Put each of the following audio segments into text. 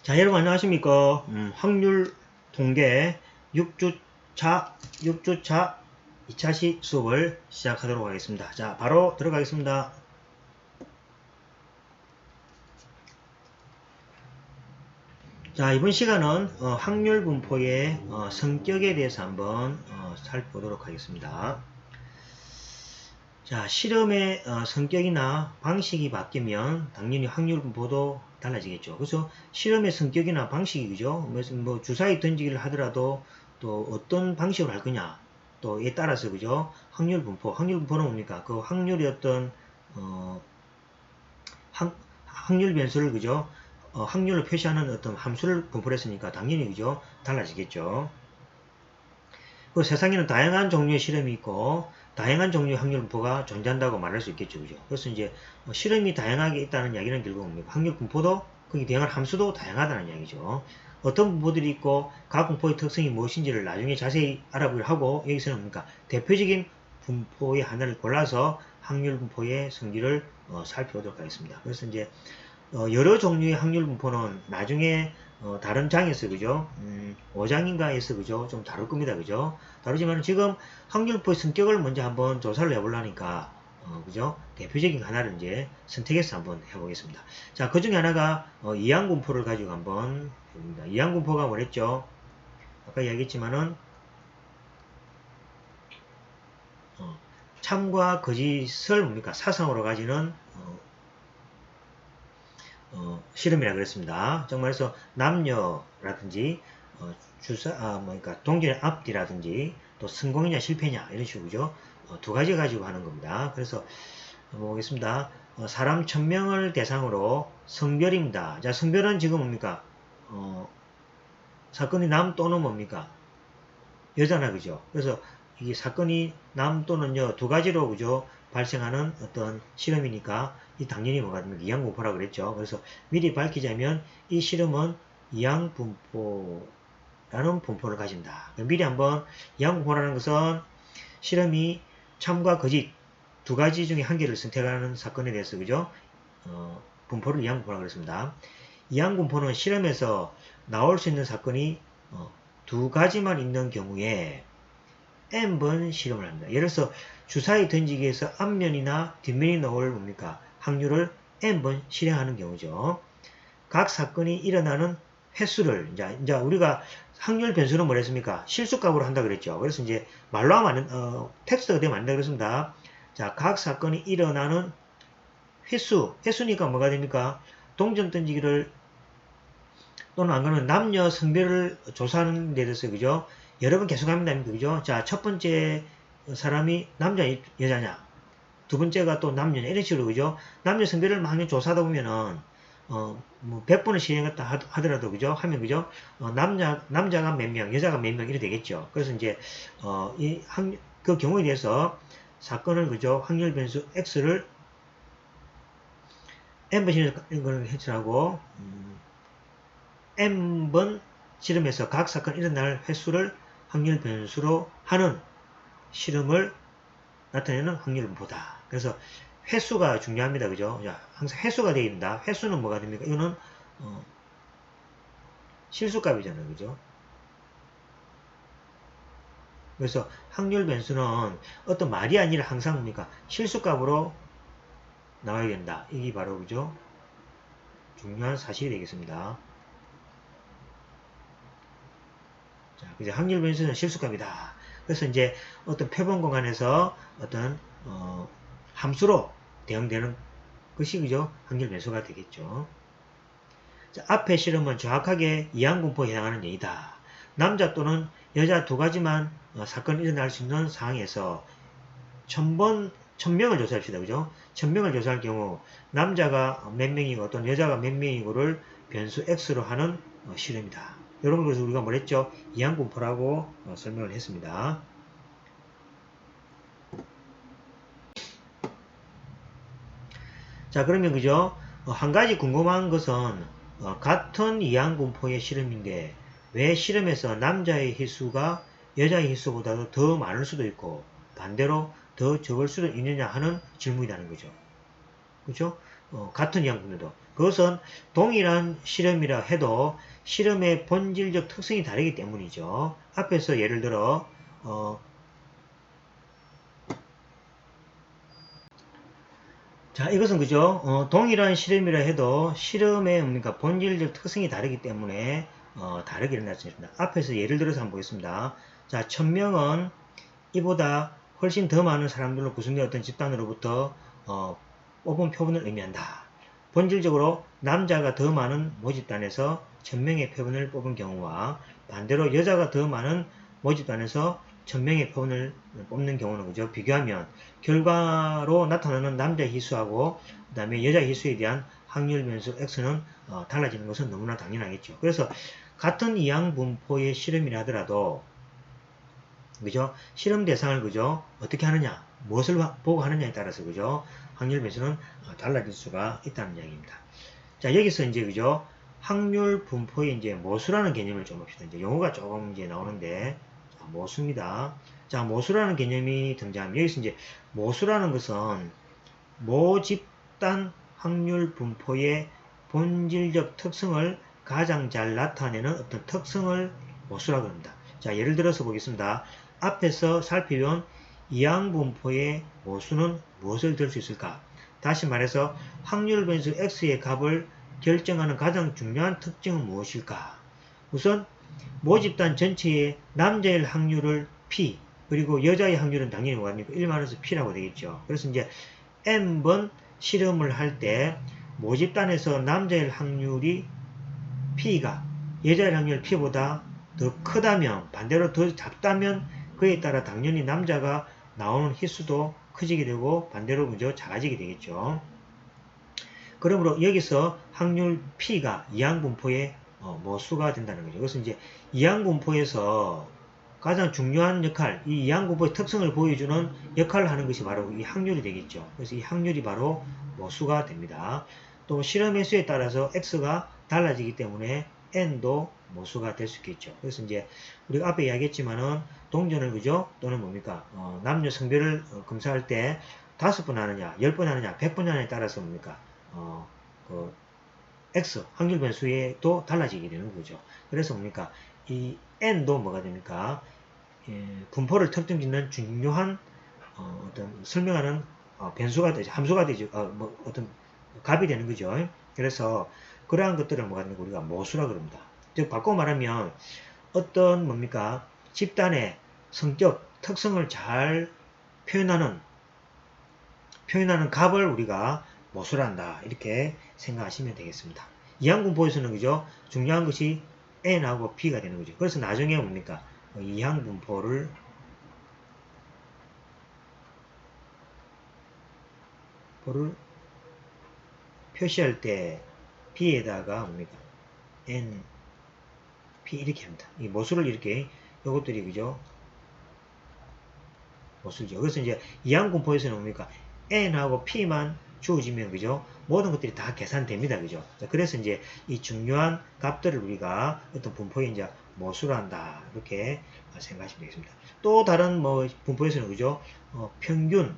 자, 여러분 안녕하십니까? 확률 통계 6주차 2차시 수업을 시작하도록 하겠습니다. 자, 바로 들어가겠습니다. 자, 이번 시간은 확률 분포의 성격에 대해서 한번 살펴보도록 하겠습니다. 자, 실험의 성격이나 방식이 바뀌면 당연히 확률 분포도 달라지겠죠. 그래서 실험의 성격이나 방식이 그죠? 뭐 주사위 던지기를 하더라도 또 어떤 방식으로 할 거냐 또에 따라서 그죠? 확률 분포는 뭡니까? 그 확률의 어떤 확률 변수를 그죠? 확률을 표시하는 어떤 함수를 분포를 했으니까 당연히 그죠? 달라지겠죠. 그 세상에는 다양한 종류의 실험이 있고 다양한 종류의 확률 분포가 존재한다고 말할 수 있겠죠. 그죠? 그래서 이제 실험이 다양하게 있다는 이야기는 결국 뭡니까? 확률 분포도 거기 대응할 함수도 다양하다는 이야기죠. 어떤 분포들이 있고 각 분포의 특성이 무엇인지를 나중에 자세히 알아보기로 하고 여기서는 뭡니까? 대표적인 분포의 하나를 골라서 확률 분포의 성질을 살펴보도록 하겠습니다. 그래서 이제 여러 종류의 확률 분포는 나중에 다른 장에서 그죠? 5장인가에서 그죠? 좀 다룰 겁니다. 그죠? 다루지만 지금 확률 분포의 성격을 먼저 한번 조사를 해보려니까 그죠? 대표적인 하나를 이제 선택해서 한번 해보겠습니다. 자, 그 중에 하나가 이항분포를 가지고 한번 해봅니다. 이항분포가 뭐랬죠? 아까 이야기했지만은 참과 거짓을 뭡니까? 사상으로 가지는 실험이라 그랬습니다. 정말해서 남녀라든지 그러니까 동전의 앞뒤라든지 또 성공이냐 실패냐 이런 식으로죠. 두 가지 가지고 하는 겁니다. 그래서 한번 보겠습니다. 사람 1000명을 대상으로 성별입니다. 자, 성별은 지금 뭡니까? 사건이 남 또는 뭡니까? 여자나 그죠? 그래서 이 사건이 남 또는 여 두 가지로 그죠? 발생하는 어떤 실험이니까 이 당연히 뭐가 됩니까? 이항분포라고 그랬죠. 그래서 미리 밝히자면 이 실험은 이항분포라는 분포를 가진다. 미리 한번 이항분포라는 것은 실험이 참과 거짓 두 가지 중에 한 개를 선택하는 사건에 대해서 그죠? 분포를 이항분포라고 그랬습니다. 이항분포는 실험에서 나올 수 있는 사건이 두 가지만 있는 경우에 n번 실험을 합니다. 예를 들어서 주사위 던지기에서 앞면이나 뒷면이 나올 뭡니까? 확률을 n번 실행하는 경우죠. 각 사건이 일어나는 횟수를 이제 우리가 확률 변수는 뭐랬습니까? 실수값으로 한다 그랬죠. 그래서 이제 말로 하면 텍스트가 되면 안 된다 그랬습니다. 자, 각 사건이 일어나는 횟수니까 뭐가 됩니까? 동전 던지기를 또는 안 그러면 남녀 성별을 조사하는 데 대해서 그죠? 여러 번 계속 합니다. 그죠? 자, 첫 번째 사람이 남자, 여자냐? 두 번째가 또 남녀냐? 이런 식으로 그죠? 남녀 성별을 막 조사하다 보면은 뭐 100번을 실행했다 하더라도 그죠? 하면 그죠? 남자가 몇 명, 여자가 몇 명 이렇게 되겠죠. 그래서 이제 그 경우에 대해서 사건을 그죠? 확률 변수 x를 n번 실행을 해치라고 n번 실험에서 각 사건 일어날 횟수를 확률 변수로 하는 실험을 나타내는 확률 분포다. 그래서 횟수가 중요합니다. 그죠? 자, 항상 횟수가 되어 있다. 횟수는 뭐가 됩니까? 이거는 실수값이잖아요. 그죠? 그래서 확률 변수는 어떤 말이 아니라 항상 뭡니까? 실수값으로 나와야 된다. 이게 바로 그죠? 중요한 사실이 되겠습니다. 자, 이제 확률 변수는 실수값이다. 그래서 이제 어떤 표본 공간에서 어떤 함수로 대응되는 것이 그죠? 확률 변수가 되겠죠. 자, 앞의 실험은 정확하게 이항분포에 해당하는 예이다. 남자 또는 여자 두 가지만 사건이 일어날 수 있는 상황에서 1000명을 조사합시다. 그죠? 1000명을 조사할 경우 남자가 몇 명이고 또는 여자가 몇 명이고를 변수 x로 하는 실험이다. 여러분 그래서 우리가 뭐랬죠? 이항분포라고 설명을 했습니다. 자, 그러면 그죠? 한 가지 궁금한 것은 같은 이항분포의 실험인데 왜 실험에서 남자의 횟수가 여자의 횟수보다도 더 많을 수도 있고 반대로 더 적을 수도 있느냐 하는 질문이라는 거죠. 그렇죠? 같은 이항분포도 그것은 동일한 실험이라 해도 실험의 본질적 특성이 다르기 때문이죠. 앞에서 예를 들어 자, 이것은 그죠? 동일한 실험이라 해도 실험의 뭡니까? 본질적 특성이 다르기 때문에 다르게 일어날 수 있습니다. 앞에서 예를 들어서 한번 보겠습니다. 자, 1000명은 이보다 훨씬 더 많은 사람들로 구성된 어떤 집단으로부터 뽑은 표본을 의미한다. 본질적으로 남자가 더 많은 모집단에서 1000명의 표본을 뽑은 경우와 반대로 여자가 더 많은 모집단에서 1000명의 표본을 뽑는 경우는 그죠? 비교하면 결과로 나타나는 남자 희수하고 그 다음에 여자 희수에 대한 확률 변수 X는 달라지는 것은 너무나 당연하겠죠. 그래서 같은 이항 분포의 실험이라 하더라도 그죠? 실험 대상을 그죠? 어떻게 하느냐, 무엇을 보고 하느냐에 따라서 그죠? 확률 변수는 달라질 수가 있다는 이야기입니다. 자, 여기서 이제 그죠? 확률 분포의 이제 모수라는 개념을 좀 봅시다. 이제 용어가 조금 이제 나오는데, 자, 모수입니다. 자, 모수라는 개념이 등장하면 여기서 이제 모수라는 것은 모집단 확률 분포의 본질적 특성을 가장 잘 나타내는 어떤 특성을 모수라고 합니다. 자, 예를 들어서 보겠습니다. 앞에서 살펴본 이항분포의 모수는 무엇을 들 수 있을까? 다시 말해서 확률 변수 x의 값을 결정하는 가장 중요한 특징은 무엇일까? 우선 모집단 전체의 남자의 확률을 p 그리고 여자의 확률은 당연히 뭐합니까? 1-서 p라고 되겠죠. 그래서 이제 n번 실험을 할 때 모집단에서 남자의 확률이 p가 여자의 확률 p보다 더 크다면 반대로 더 작다면 그에 따라 당연히 남자가 나오는 희수도 커지게 되고 반대로 그죠? 작아지게 되겠죠. 그러므로 여기서 확률 P가 이항분포의 모수가 된다는 거죠. 그래서 이제 이항분포에서 가장 중요한 역할, 이 이항분포의 특성을 보여주는 역할을 하는 것이 바로 이 확률이 되겠죠. 그래서 이 확률이 바로 모수가 됩니다. 또 실험의 수에 따라서 X가 달라지기 때문에 N도 모수가 될 수 있겠죠. 그래서 이제 우리가 앞에 이야기했지만은 동전을 그죠? 또는 뭡니까? 남녀 성별을 검사할 때 5번 하느냐, 10번 하느냐, 100번 하느냐에 따라서 뭡니까? 그 X 확률 변수에도 달라지게 되는 거죠. 그래서 뭡니까? 이 N도 뭐가 됩니까? 분포를 특정짓는 중요한 어떤 설명하는 변수가 되죠. 함수가 되죠. 뭐 어떤 값이 되는 거죠. 그래서 그러한 것들을 뭐가 되는 거 우리가 모수라 그럽니다. 즉 바꿔 말하면 어떤 뭡니까? 집단의 성격, 특성을 잘 표현하는 값을 우리가 모수란다. 이렇게 생각하시면 되겠습니다. 이항분포에서는 그죠? 중요한 것이 n하고 p가 되는 거죠. 그래서 나중에 뭡니까? 이항분포를 표시할 때 p에다가 뭡니까? n, p 이렇게 합니다. 이 모수를 이렇게 요것들이 그죠? 모수죠. 그래서 이제 이항분포에서는 뭡니까? n하고 p만 주어지면 그죠? 모든 것들이 다 계산됩니다. 그죠? 그래서 이제 이 중요한 값들을 우리가 어떤 분포에 이제 모수로 한다. 이렇게 생각하시면 되겠습니다. 또 다른 뭐 분포에서는 그죠? 평균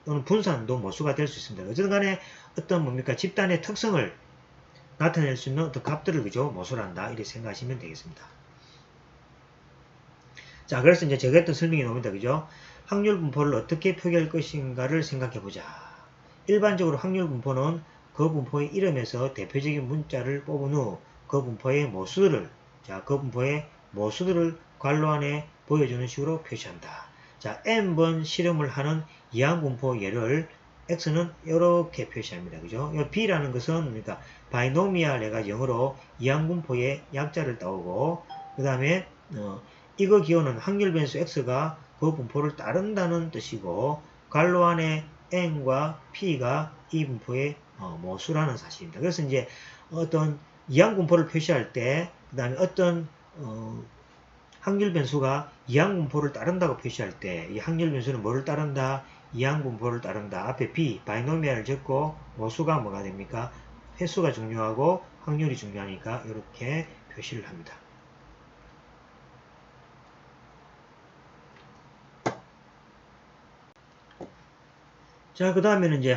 또는 분산도 모수가 될 수 있습니다. 어쨌든 간에 어떤 뭡니까? 집단의 특성을 나타낼 수 있는 어떤 값들을 그죠? 모수로 한다. 이렇게 생각하시면 되겠습니다. 자, 그래서 이제 제가 했던 설명이 나옵니다. 그죠? 확률 분포를 어떻게 표기할 것인가를 생각해 보자. 일반적으로 확률 분포는 그 분포의 이름에서 대표적인 문자를 뽑은 후 그 분포의 모수들을 괄호 안에 보여주는 식으로 표시한다. 자, n번 실험을 하는 이항분포 예를 x는 이렇게 표시합니다. 그죠? b라는 것은 그러니까 바이노미알 내가 영어로 이항분포의 약자를 따오고 그 다음에 이거 기호는 확률 변수 x가 그 분포를 따른다는 뜻이고 괄호 안에 n과 p가 이 분포의 모수라는 사실입니다. 그래서 이제 어떤 이항 분포를 표시할 때 그 다음에 어떤 확률 변수가 이항 분포를 따른다고 표시할 때 이 확률 변수는 뭐를 따른다? 이항 분포를 따른다. 앞에 b 바이노미알을 적고 모수가 뭐가 됩니까? 횟수가 중요하고 확률이 중요하니까 이렇게 표시를 합니다. 자, 그 다음에는 이제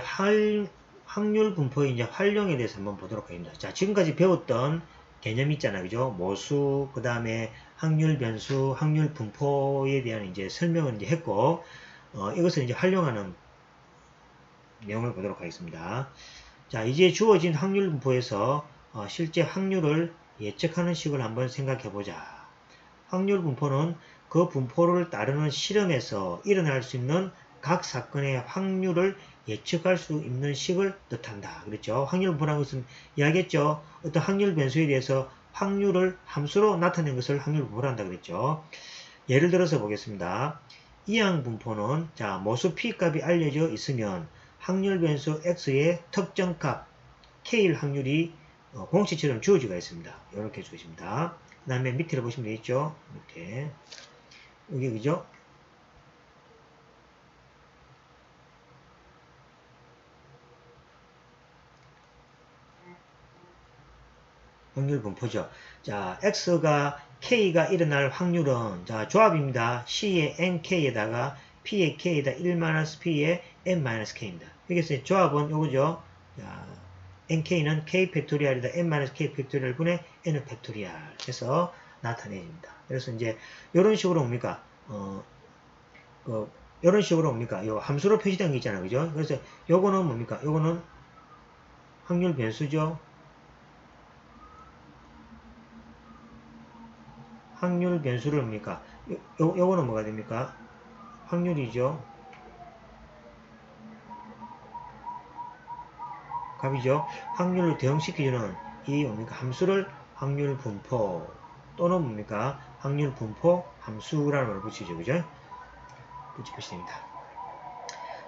확률 분포의 이제 활용에 대해서 한번 보도록 하겠습니다. 자, 지금까지 배웠던 개념 있잖아요. 그죠? 모수, 그 다음에 확률 변수, 확률 분포에 대한 이제 설명을 이제 했고, 이것을 이제 활용하는 내용을 보도록 하겠습니다. 자, 이제 주어진 확률 분포에서 실제 확률을 예측하는 식을 한번 생각해 보자. 확률 분포는 그 분포를 따르는 실험에서 일어날 수 있는 각 사건의 확률을 예측할 수 있는 식을 뜻한다. 그렇죠? 확률 분포라는 것은 이야기했죠. 어떤 확률 변수에 대해서 확률을 함수로 나타낸 것을 확률 분포라 한다 그랬죠. 예를 들어서 보겠습니다. 이항 분포는 자, 모수 p 값이 알려져 있으면 확률 변수 x의 특정 값 k일 확률이 공식처럼 주어지가 있습니다. 이렇게 주어집니다. 그 다음에 밑에를 보시면 되겠죠. 밑에 여기 그죠? 확률 분포죠. 자, x가 k가 일어날 확률은 자 조합입니다. c의 nk에다가 p의 k에다 1-p의 n-k입니다. 여기서 조합은 요거죠. 자, nk는 k 팩토리얼이다 n-k 팩토리얼 분의 n 팩토리얼 해서 나타내집니다. 그래서 이제 이런 식으로 뭡니까? 이런 식으로 뭡니까? 요 함수로 표시된 게 있잖아요. 그죠? 그래서 요거는 뭡니까? 요거는 확률 변수죠. 확률 변수를 뭡니까? 요거는 뭐가 됩니까? 확률이죠. 값이죠. 확률을 대응시키는 이 뭡니까? 함수를 확률 분포 또는 뭡니까? 확률 분포 함수라는 걸 붙이죠. 그죠? 붙이십니다.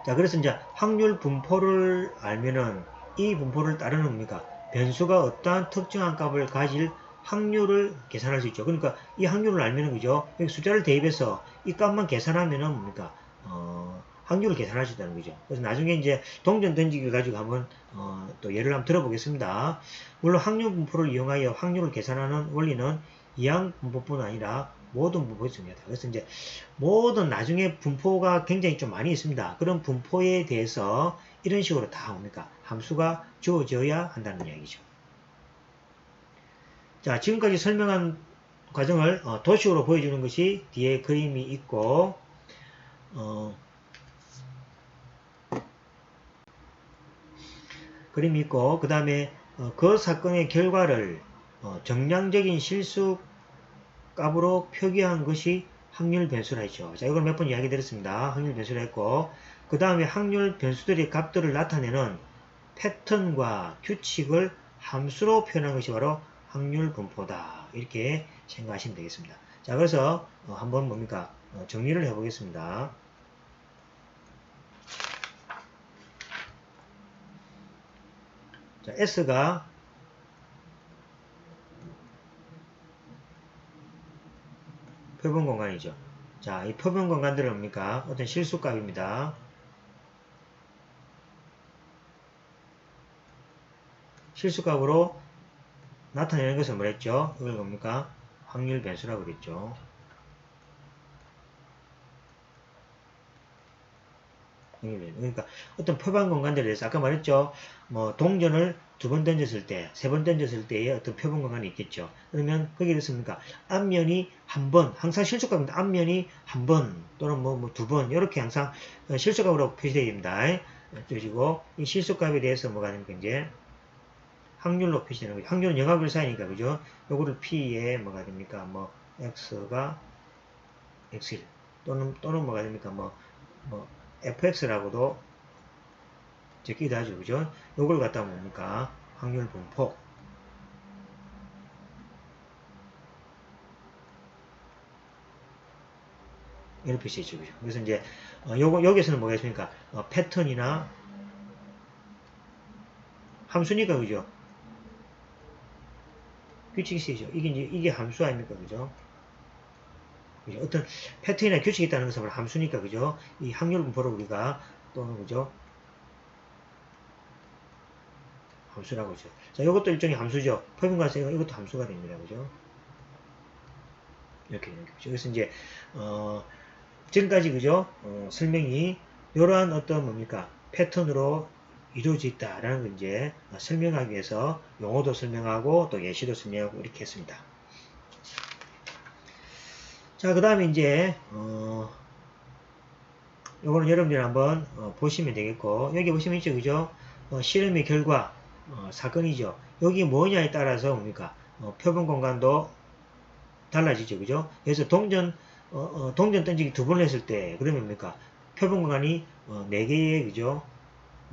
자, 그래서 이제 확률 분포를 알면은 이 분포를 따르는 뭡니까? 변수가 어떠한 특정한 값을 가질 확률을 계산할 수 있죠. 그러니까 이 확률을 알면은 그죠? 여기 숫자를 대입해서 이 값만 계산하면은 뭡니까? 확률을 계산할 수 있다는 거죠. 그래서 나중에 이제 동전 던지기를 가지고 한번 또 예를 한번 들어보겠습니다. 물론 확률 분포를 이용하여 확률을 계산하는 원리는 이항 분포뿐 아니라 모든 분포에 중요하다. 그래서 이제 모든 나중에 분포가 굉장히 좀 많이 있습니다. 그런 분포에 대해서 이런 식으로 다 뭡니까? 함수가 주어져야 한다는 이야기죠. 자, 지금까지 설명한 과정을 도식으로 보여주는 것이 뒤에 그림이 있고 그 다음에 그 사건의 결과를 정량적인 실수 값으로 표기한 것이 확률 변수라 했죠. 자, 이걸 몇 번 이야기 드렸습니다. 확률 변수라 했고 그 다음에 확률 변수들의 값들을 나타내는 패턴과 규칙을 함수로 표현한 것이 바로 확률 분포다. 이렇게 생각하시면 되겠습니다. 자, 그래서 한번 뭡니까? 정리를 해보겠습니다. 자, S가 표본 공간이죠. 자, 이 표본 공간들은 뭡니까? 어떤 실수값입니다. 실수값으로 나타내는 것은 뭐랬죠? 이걸 뭡니까? 확률 변수라고 그랬죠. 그러니까 어떤 표본 공간들에 대해서 아까 말했죠. 뭐 동전을 2번 던졌을 때, 3번 던졌을 때의 어떤 표본 공간이 있겠죠. 그러면 거기에 대해서 뭡니까? 앞면이 한 번, 항상 실수값입니다. 앞면이 한 번 또는 뭐 2번 이렇게 항상 실수값으로 표시되어 됩니다. 그리고 이 실수값에 대해서 뭐가 됩니까? 이제 확률로 표시되는 거죠. 확률은 영하별 사이니까 그죠? 요거를 p에 뭐가 됩니까? 뭐 x가 x1 또는 뭐가 됩니까? 뭐 fx라고도 적기도 하죠. 그죠? 요걸 갖다 뭡니까? 확률 분포. 이런 표시했죠. 그죠? 그래서 이제, 여기서는 뭐가 있습니까? 패턴이나 함수니까, 그죠? 규칙이 쓰이죠. 이게 함수 아닙니까? 그죠? 그죠? 어떤 패턴이나 규칙이 있다는 것은 함수니까, 그죠? 이 확률 분포를 우리가 또는, 그죠? 함수라고 하죠. 자, 이것도 일종의 함수죠. 표본관세 이것도 함수가 됩니다. 그죠? 이렇게 되는 거죠. 그래서 이제, 지금까지, 그죠? 설명이, 이러한 어떤 뭡니까? 패턴으로 이루어져 있다라는 걸 이제 설명하기 위해서 용어도 설명하고 또 예시도 설명하고 이렇게 했습니다. 자, 그 다음에 이제 요거는 여러분들이 한번 보시면 되겠고, 여기 보시면 있죠, 그죠? 실험의 결과 사건이죠. 여기 뭐냐에 따라서 뭡니까? 표본 공간도 달라지죠, 그죠? 그래서 동전 던지기 두 번 했을 때 그러면 뭡니까? 표본 공간이 4개의 그죠?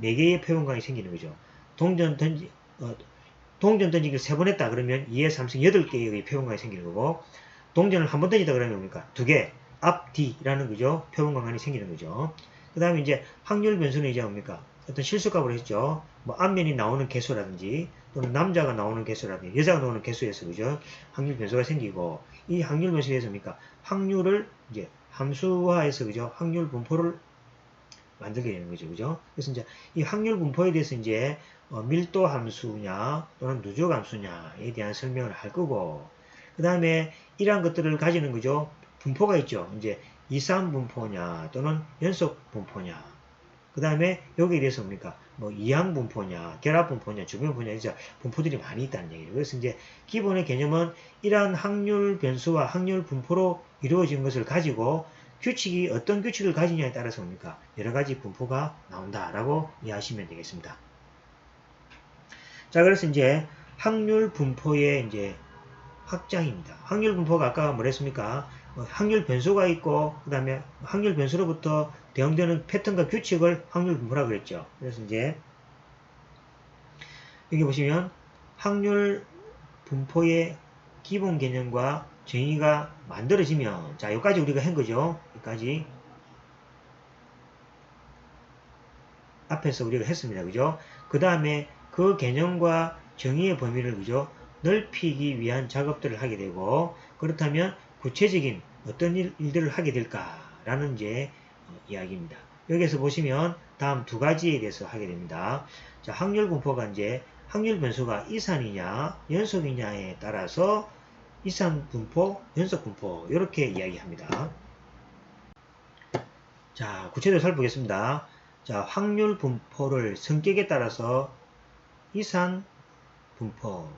4개의 표본 공간이 생기는 거죠. 동전 던지기를 3번 했다 그러면 2의 3승 8개의 표본 공간이 생기는 거고, 동전을 한 번 던지다 그러면 뭡니까? 2개, 앞, 뒤라는 거죠. 표본 공간이 생기는 거죠. 그 다음에 이제 확률 변수는 이제 뭡니까? 어떤 실수값으로 했죠. 뭐 앞면이 나오는 개수라든지 또는 남자가 나오는 개수라든지 여자가 나오는 개수에서 그죠? 확률 변수가 생기고, 이 확률 변수에 대해서 뭡니까? 확률을 이제 함수화해서 그죠? 확률 분포를 만들게 되는 거죠. 그죠? 그래서 이제 이 확률 분포에 대해서 이제 밀도 함수냐 또는 누적 함수냐에 대한 설명을 할 거고, 그 다음에 이러한 것들을 가지는 거죠. 분포가 있죠. 이제 이산 분포냐 또는 연속 분포냐. 그 다음에 여기에 대해서 뭡니까? 뭐 이항 분포냐, 결합 분포냐, 주변 분포냐, 이제 분포들이 많이 있다는 얘기죠. 그래서 이제 기본의 개념은 이러한 확률 변수와 확률 분포로 이루어진 것을 가지고 규칙이 어떤 규칙을 가지냐에 따라서 뭡니까? 여러 가지 분포가 나온다라고 이해하시면 되겠습니다. 자, 그래서 이제 확률 분포의 이제 확장입니다. 확률 분포가 아까 뭐랬습니까? 확률 변수가 있고, 그 다음에 확률 변수로부터 대응되는 패턴과 규칙을 확률 분포라고 그랬죠. 그래서 이제 여기 보시면 확률 분포의 기본 개념과 정의가 만들어지면, 자, 여기까지 우리가 한 거죠. 여기까지 앞에서 우리가 했습니다. 그죠? 그 다음에 그 개념과 정의의 범위를 그죠? 넓히기 위한 작업들을 하게 되고, 그렇다면 구체적인 어떤 일들을 하게 될까라는 이제 이야기입니다. 여기에서 보시면 다음 두 가지에 대해서 하게 됩니다. 자, 확률 분포가 이제 확률 변수가 이산이냐 연속이냐에 따라서 이산 분포, 연속 분포 이렇게 이야기합니다. 자, 구체적으로 살펴보겠습니다. 자, 확률 분포를 성격에 따라서 이산 분포.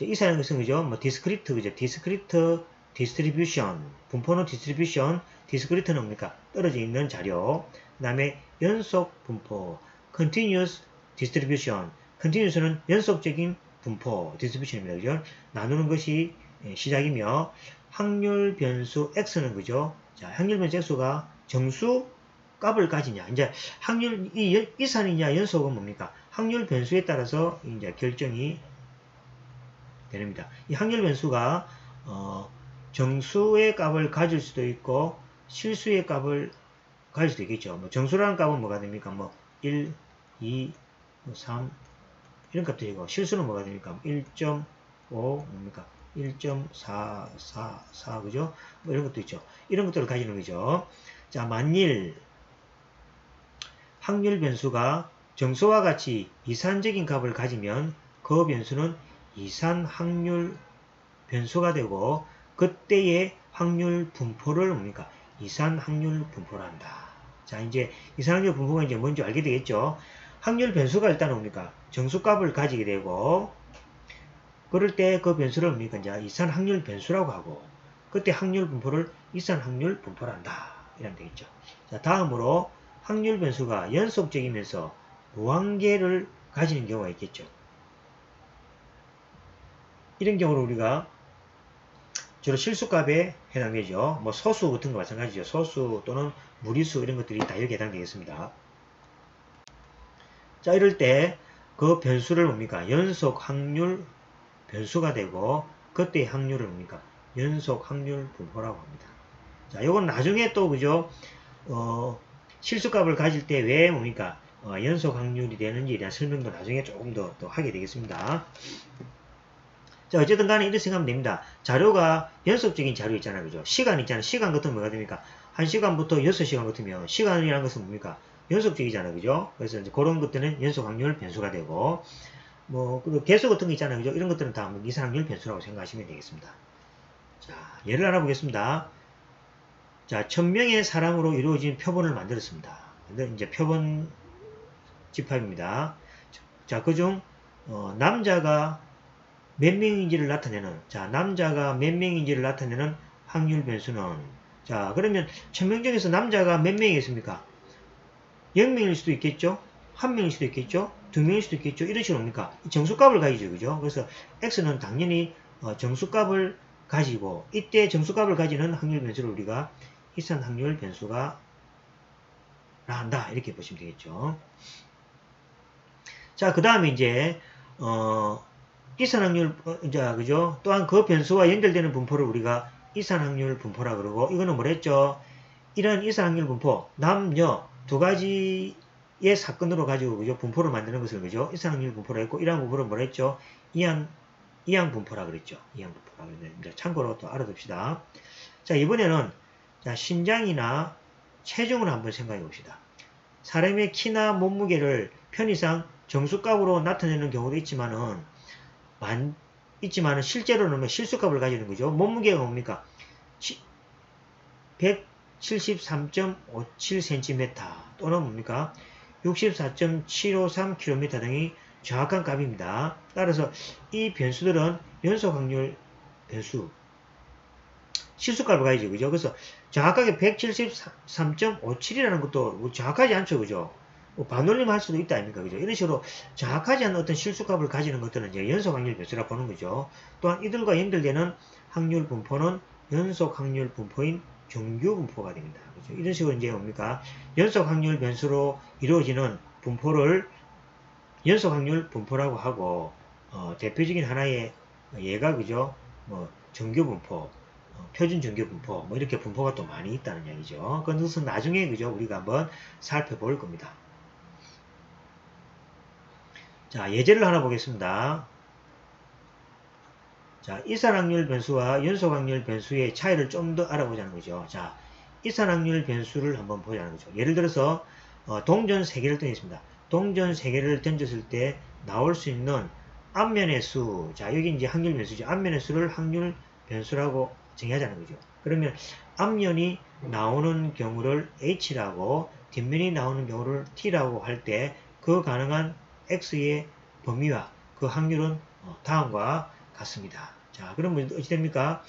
이산이라는 것은 그죠? 뭐 디스크리트 그죠? 디스크리트 디스트리뷰션. 분포는 디스트리뷰션, 디스크리트는 뭡니까? 떨어져 있는 자료. 그다음에 연속 분포. continuous distribution. continuous는 연속적인 분포 디스트리뷰션입니다. 그죠? 나누는 것이 시작이며, 확률 변수 x는 그죠? 자, 확률 변수 x가 정수 값을 가지냐. 이제 확률 이산이냐 연속은 뭡니까? 확률 변수에 따라서 이제 결정이 됩니다. 이 확률 변수가 정수의 값을 가질 수도 있고 실수의 값을 가질 수도 있겠죠. 뭐 정수라는 값은 뭐가 됩니까? 뭐 1, 2, 3 이런 값들이고, 실수는 뭐가 됩니까? 1.5 뭡니까? 1.444 그죠? 뭐 이런 것도 있죠. 이런 것들을 가지는 거죠. 자, 만일 확률 변수가 정수와 같이 이산적인 값을 가지면 그 변수는 이산 확률 변수가 되고, 그때의 확률 분포를 뭡니까? 이산 확률 분포를 한다. 자, 이제 이산 확률 분포가 이제 뭔지 알게 되겠죠? 확률 변수가 일단 뭡니까? 정수값을 가지게 되고, 그럴 때 그 변수를 뭡니까? 이제 이산 확률 변수라고 하고, 그때 확률 분포를 이산 확률 분포를 한다. 이러면 되겠죠. 자, 다음으로 확률 변수가 연속적이면서 무한계를 가지는 경우가 있겠죠. 이런 경우를 우리가 주로 실수값에 해당되죠. 뭐 소수 같은 거 마찬가지죠. 소수 또는 무리수 이런 것들이 다 여기에 해당되겠습니다. 자, 이럴 때 그 변수를 뭡니까? 연속 확률 변수가 되고, 그때의 확률을 뭡니까? 연속 확률 분포라고 합니다. 자, 요건 나중에 또 그죠? 실수값을 가질 때 왜 뭡니까? 연속 확률이 되는지에 대한 설명도 나중에 조금 더 하게 되겠습니다. 자, 어쨌든 간에 이렇게 생각하면 됩니다. 자료가 연속적인 자료 있잖아요. 그죠? 시간 있잖아요. 시간 같으면 뭐가 됩니까? 1시간부터 6시간 같으면 시간이라는 것은 뭡니까? 연속적이잖아요. 그죠? 그래서 이제 그런 것들은 연속 확률 변수가 되고, 뭐, 그 개수 같은 거 있잖아요. 그죠? 이런 것들은 다 이산 확률 변수라고 생각하시면 되겠습니다. 자, 예를 알아보겠습니다. 자, 1000명의 사람으로 이루어진 표본을 만들었습니다. 근데 이제 표본 집합입니다. 자, 그중 남자가 몇 명인지를 나타내는, 자, 남자가 몇 명인지를 나타내는 확률 변수는, 자, 그러면 1000명 중에서 남자가 몇 명이겠습니까? 0명일 수도 있겠죠? 1명일 수도 있겠죠? 2명일 수도 있겠죠? 이런 식으로 옵니까? 정수값을 가지죠, 그죠? 그래서 x는 당연히 정수값을 가지고, 이때 정수값을 가지는 확률 변수를 우리가 이산 확률 변수가 한다, 이렇게 보시면 되겠죠. 자, 그 다음에 이제 이산확률, 그죠? 또한 그 변수와 연결되는 분포를 우리가 이산확률 분포라 그러고, 이거는 뭐랬죠? 이런 이산확률 분포, 남녀 두 가지의 사건으로 가지고, 그죠? 분포를 만드는 것을, 그죠? 이산확률 분포라 했고, 이러한 분포를 뭐라 했죠? 이항 분포라 그랬죠. 이항 분포라 그랬는데, 참고로 또 알아둡시다. 자, 이번에는, 자, 신장이나 체중을 한번 생각해 봅시다. 사람의 키나 몸무게를 편의상 정수값으로 나타내는 경우도 있지만은 실제로는 실수값을 가지는 거죠. 몸무게가 뭡니까? 173.57cm 또는 뭡니까? 64.753km 등이 정확한 값입니다. 따라서 이 변수들은 연속 확률 변수, 실수값을 가지죠. 그죠? 그래서 정확하게 173.57이라는 것도 정확하지 않죠. 그죠? 반올림 할 수도 있다 아닙니까? 그죠? 이런 식으로 정확하지 않은 어떤 실수값을 가지는 것들은 이제 연속 확률 변수라고 보는 거죠. 또한 이들과 연결되는 확률 분포는 연속 확률 분포인 정규 분포가 됩니다. 그죠? 이런 식으로 이제 뭡니까? 연속 확률 변수로 이루어지는 분포를 연속 확률 분포라고 하고, 대표적인 하나의 예가, 그죠? 정규 분포, 표준 정규 분포, 이렇게 분포가 또 많이 있다는 이야기죠. 그것은 나중에, 그죠? 우리가 한번 살펴볼 겁니다. 자, 예제를 하나 보겠습니다. 자, 이산확률 변수와 연속확률 변수의 차이를 좀 더 알아보자는 거죠. 자, 이산확률 변수를 한번 보자는 거죠. 예를 들어서 동전 3개를 던졌습니다. 동전 3개를 던졌을 때 나올 수 있는 앞면의 수, 자, 여기 이제 확률 변수죠. 앞면의 수를 확률 변수라고 정의하자는 거죠. 그러면 앞면이 나오는 경우를 H라고, 뒷면이 나오는 경우를 T라고 할 때 그 가능한 X의 범위와 그 확률은 다음과 같습니다. 자, 그러면 어찌 됩니까?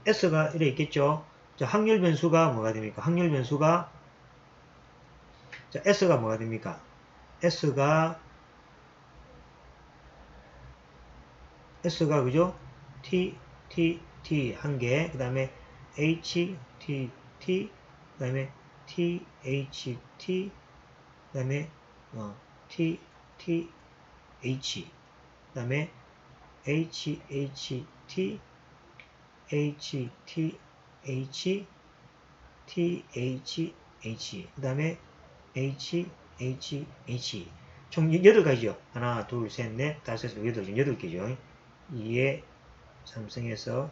S가 이래 있겠죠? 자, 확률 변수가 뭐가 됩니까? 확률 변수가, 자, S가 뭐가 됩니까? S가, 그죠? T 한 개, 그 다음에 H, T, 그 다음에 T, H, T, 그 다음에 T, H, 그 다음에 H, H, T, H, T, H, T, H, H, 그 다음에 H, H, H. 총 8가지죠. 하나, 둘, 셋, 넷, 다섯, 여섯, 8개죠. 2의 3승에서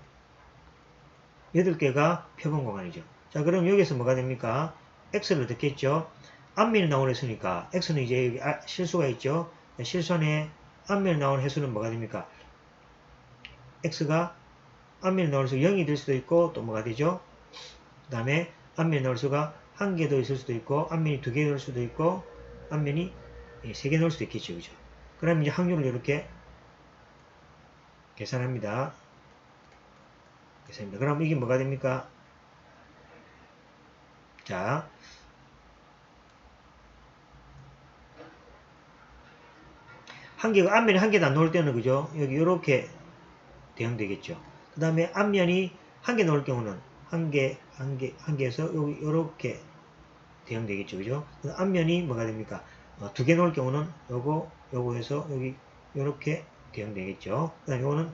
8개가 표본 공간이죠. 자, 그럼 여기서 뭐가 됩니까? X를 넣겠죠. 앞면이 나오는 횟수니까 X는 이제 여기 실수가 있죠. 실선에 앞면에 나오는 횟수는 뭐가 됩니까? X가 앞면에 나올 수 0이 될 수도 있고 또 뭐가 되죠? 그 다음에 앞면에 나올 수가 1개 더 있을 수도 있고 앞면이 2개 될 수도 있고 앞면이 3개 넣을 수도 있겠죠. 그죠? 그럼 이제 확률을 이렇게 계산합니다. 그럼 이게 뭐가 됩니까? 자, 앞면이 1개도 안 나올 때는, 그죠? 여기 이렇게 대응되겠죠. 그 다음에 앞면이 1개 나올 경우는 1개에서 여기 이렇게 대응되겠죠. 그죠? 앞면이 뭐가 됩니까? 2개 나올 경우는 요거 해서 여기 이렇게 대응되겠죠. 그 다음에 요거는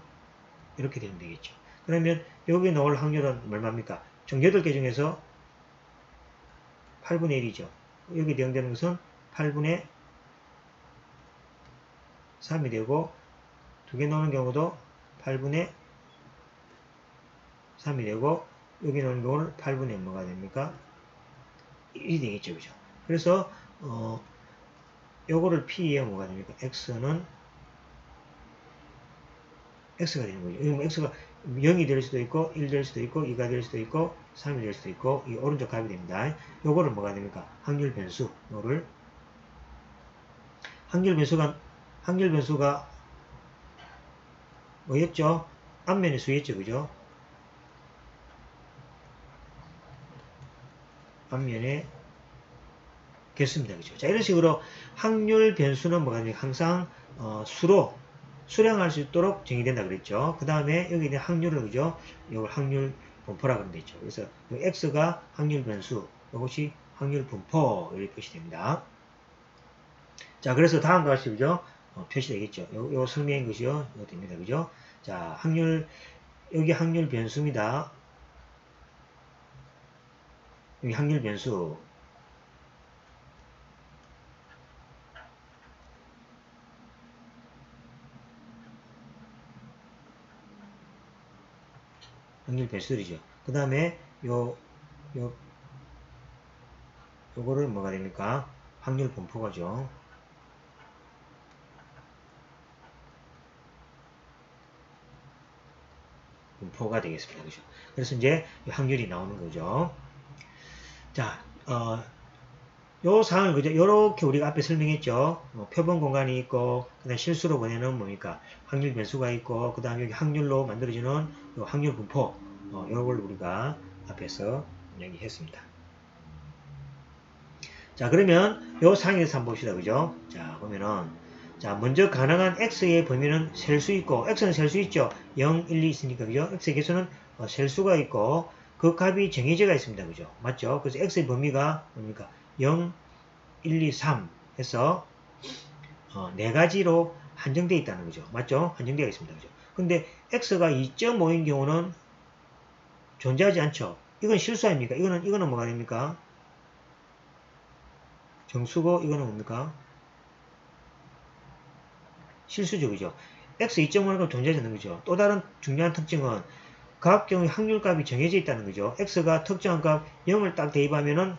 이렇게 대응되겠죠. 그러면 여기 나올 확률은 얼마입니까? 총 8개 중에서 8분의 1이죠. 여기 대응되는 것은 8분의 3이 되고 2개 나오는 경우도 8분의 3이 되고 여기 나오는 경우는 8분의 뭐가 됩니까? 1이 되겠죠. 그죠? 그래서 요거를 P에 뭐가 됩니까? X가 되는 거죠. X가 0이 될 수도 있고 1 될 수도 있고 2가 될 수도 있고 3이 될 수도 있고 이 오른쪽 값이 됩니다. 요거를 뭐가 됩니까? 확률 변수. 요를 확률 변수가 뭐였죠? 앞면의 수였죠, 그죠? 앞면의 개수입니다, 그죠? 자, 이런 식으로 확률 변수는 뭐가 되냐? 항상 수로 수량할 수 있도록 정의된다 그랬죠. 그 다음에 여기 있는 확률을, 그죠? 이걸 확률 분포라 그러면 되죠. 그래서 x가 확률 변수, 이것이 확률 분포 이렇게 표시됩니다. 자, 그래서 다음과 같이, 그죠? 표시되겠죠. 요 설명인 것이요. 이거 됩니다. 그죠? 자, 여기 확률 변수입니다. 여기 확률 변수. 확률 변수들이죠. 그 다음에 요거를 뭐가 됩니까? 확률 분포가죠. 분포가 되겠습니다. 그죠? 그래서 이제 확률이 나오는 거죠. 자, 요 사항을, 그죠? 요렇게 우리가 앞에 설명했죠. 표본 공간이 있고, 그 다음 실수로 보내는 뭡니까? 확률 변수가 있고, 그 다음 여기 확률로 만들어지는 요 확률 분포, 요걸 우리가 앞에서 얘기했습니다. 자, 그러면 요 상에서 한번 봅시다. 그죠? 자, 보면은, 자, 먼저 가능한 x의 범위는 셀 수 있고, x는 셀 수 있죠? 0, 1, 2 있으니까, 그죠? x의 개수는 셀 수가 있고, 그 값이 정해져가 있습니다. 그죠? 맞죠? 그래서 x의 범위가 뭡니까? 0, 1, 2, 3 해서, 네 가지로 한정되어 있다는 거죠. 맞죠? 한정되어 있습니다. 그죠? 근데 x가 2.5인 경우는 존재하지 않죠? 이건 실수 아닙니까? 이거는 뭐가 됩니까? 정수고, 이거는 뭡니까? 실수죠, 그죠? x 2.5는 존재하지 않는 거죠. 또 다른 중요한 특징은 각 경우의 확률값이 정해져 있다는 거죠. x가 특정한 값 0을 딱 대입하면은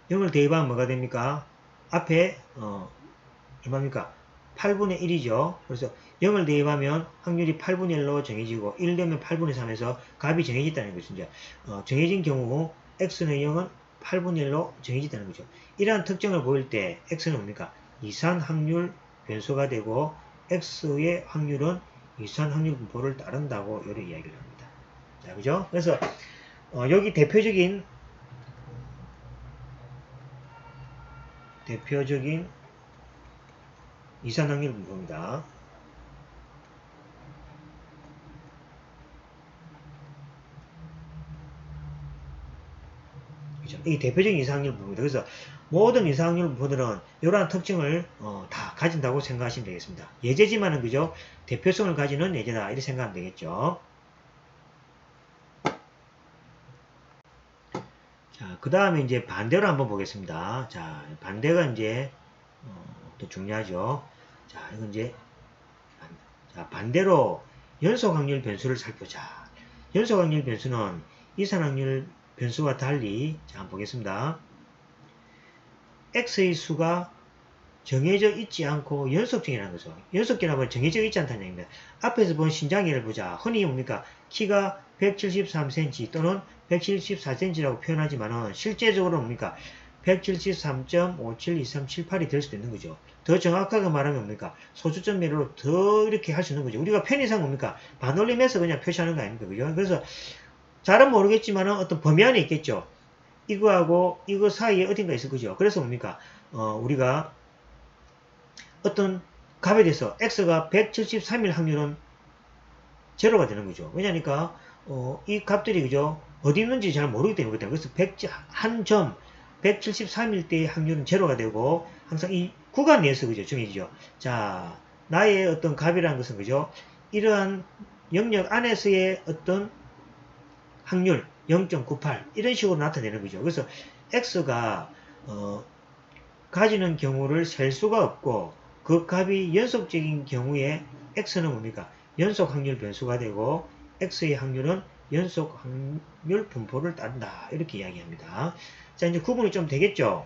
0을 대입하면 뭐가 됩니까? 앞에 얼마입니까? 8분의 1이죠. 그래서 0을 대입하면 확률이 8분의 1로 정해지고 1 되면 8분의 3에서 값이 정해졌다는 거죠. 이제 정해진 경우 x는 0은 8분의 1로 정해졌다는 거죠. 이러한 특징을 보일 때 x는 뭡니까? 이산 확률 변수가 되고 x의 확률은 이산 확률 분포를 따른다고 이렇게 이야기를 합니다. 자, 그죠? 그래서 여기 대표적인 이산 확률 분포입니다. 그죠? 이 대표적인 이산 확률 분포입니다. 그래서 모든 이산 확률 분포들은 이러한 특징을 다 가진다고 생각하시면 되겠습니다. 예제지만은 그죠? 대표성을 가지는 예제다 이렇게 생각하면 되겠죠. 자, 그 다음에 이제 반대로 한번 보겠습니다. 자, 반대가 이제 또 중요하죠. 자, 이건 이제 자, 반대로 연속 확률 변수를 살펴보자. 연속 확률 변수는 이산 확률 변수와 달리 자, 한번 보겠습니다. x의 수가 정해져 있지 않고 연속적이라는 거죠. 연속이라는 건 정해져 있지 않다는 얘기입니다. 앞에서 본 신장애를 보자. 흔히 뭡니까? 키가 173cm 또는 174cm라고 표현하지만은 실제적으로 뭡니까? 173.572378이 될 수도 있는 거죠. 더 정확하게 말하면 뭡니까? 소수점 매로로 더 이렇게 할 수 있는 거죠. 우리가 편의상 뭡니까? 반올림해서 그냥 표시하는 거 아닙니까? 그죠? 그래서 잘은 모르겠지만은 어떤 범위 안에 있겠죠. 이거하고 이거 사이에 어딘가 있을 거죠. 그래서 뭡니까? 우리가 어떤 값에 대해서 x가 173일 확률은 제로가 되는 거죠. 왜냐니까 이 값들이 그죠 어디 있는지 잘 모르기 때문에 그래서 한 점 173일 때의 확률은 제로가 되고 항상 이 구간 내에서 그죠 정해지죠. 자, 나의 어떤 값이라는 것은 그죠 이러한 영역 안에서의 어떤 확률 0.98 이런 식으로 나타내는 거죠. 그래서 x가 가지는 경우를 셀 수가 없고 그 값이 연속적인 경우에 x는 뭡니까? 연속 확률 변수가 되고 x의 확률은 연속 확률 분포를 따른다. 이렇게 이야기합니다. 자, 이제 구분이 좀 되겠죠?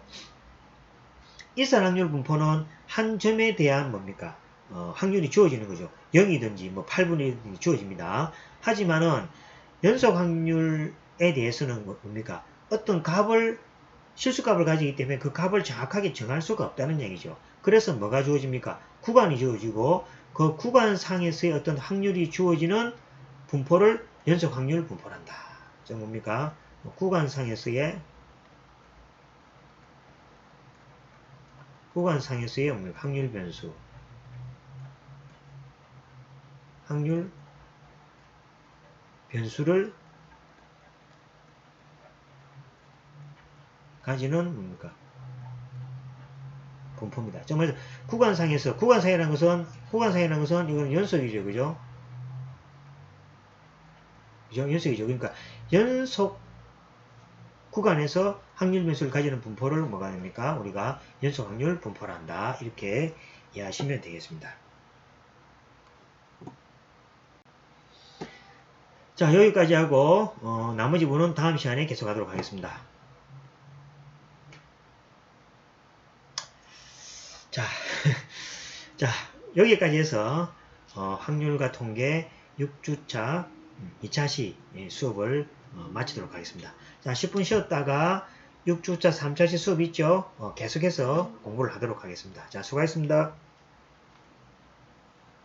이산 확률 분포는 한 점에 대한 뭡니까? 확률이 주어지는 거죠. 0이든지 뭐 8분의 1이든지 주어집니다. 하지만은 연속 확률에 대해서는 뭡니까? 어떤 값을 실수값을 가지기 때문에 그 값을 정확하게 정할 수가 없다는 얘기죠. 그래서 뭐가 주어집니까? 구간이 주어지고 그 구간상에서의 어떤 확률이 주어지는 분포를 연속 확률 분포란다. 저 뭡니까? 구간상에서의 확률 변수. 확률 변수를 가지는 뭡니까? 분포입니다. 정말 구간상이라는 것은 이건 연속이죠. 그죠? 연속이죠. 그러니까 연속 구간에서 확률 변수를 가지는 분포를 뭐가 됩니까? 우리가 연속 확률 분포란다. 이렇게 이해하시면 되겠습니다. 자, 여기까지 하고 나머지 부분은 다음 시간에 계속하도록 하겠습니다. 자, 자, 여기까지 해서 확률과 통계 6주차 2차 시 수업을 마치도록 하겠습니다. 자, 10분 쉬었다가 6주차 3차 시 수업 있죠? 계속해서 공부를 하도록 하겠습니다. 자, 수고하셨습니다.